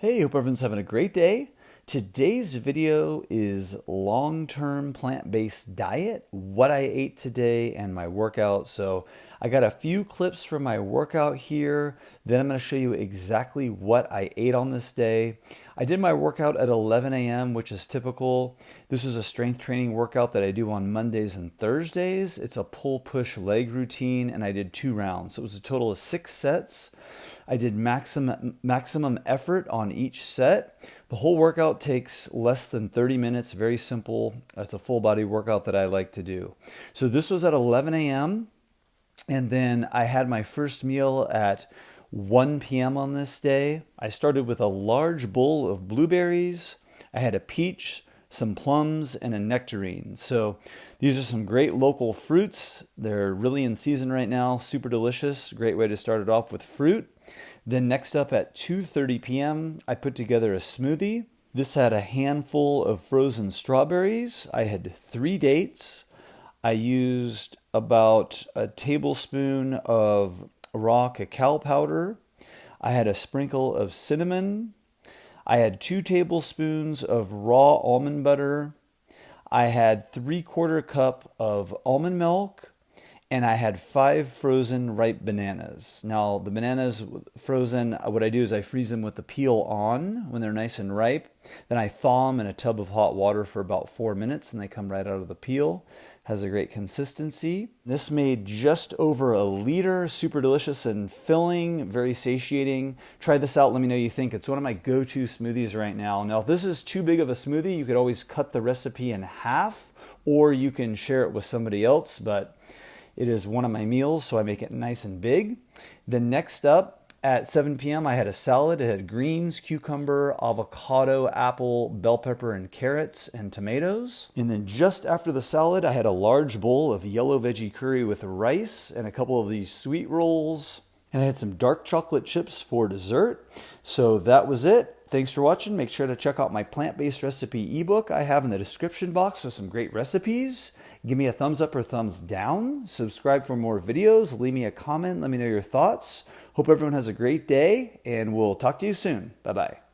Hey, hope everyone's having a great day. Today's video is long-term plant-based diet, what I ate today, and my workout. So I got a few clips from my workout here. Then I'm going to show you exactly what I ate on this day. I did my workout at 11 a.m., which is typical. This is a strength training workout that I do on Mondays and Thursdays. It's a pull-push leg routine, and I did 2 rounds. So it was a total of 6 sets. I did maximum effort on each set. The whole workout takes less than 30 minutes, very simple. It's a full body workout that I like to do. So this was at 11 a.m. and then I had my first meal at 1 p.m. on this day. I started with a large bowl of blueberries. I had a peach, some plums, and a nectarine. So these are some great local fruits. They're really in season right now, super delicious. Great way to start it off with fruit. Then next up at 2:30 p.m., I put together a smoothie. This had a handful of frozen strawberries. I had 3 dates. I used about a tablespoon of raw cacao powder. I had a sprinkle of cinnamon. I had 2 tablespoons of raw almond butter. I had 3/4 cup of almond milk. And I had 5 frozen ripe bananas. Now, the bananas frozen, what I do is I freeze them with the peel on when they're nice and ripe. Then I thaw them in a tub of hot water for about 4 minutes, and they come right out of the peel. Has a great consistency. This made just over a liter, super delicious and filling, very satiating. Try this out, let me know what you think. It's one of my go-to smoothies right now. Now, if this is too big of a smoothie, you could always cut the recipe in half, or you can share it with somebody else, but it is one of my meals, so I make it nice and big. Then next up, at 7 p.m., I had a salad. It had greens, cucumber, avocado, apple, bell pepper, and carrots, and tomatoes. And then just after the salad, I had a large bowl of yellow veggie curry with rice and a couple of these sweet rolls. And I had some dark chocolate chips for dessert. So that was it. Thanks for watching. Make sure to check out my plant-based recipe ebook I have in the description box with some great recipes. Give me a thumbs up or thumbs down. Subscribe for more videos. Leave me a comment. Let me know your thoughts. Hope everyone has a great day, and we'll talk to you soon. Bye-bye.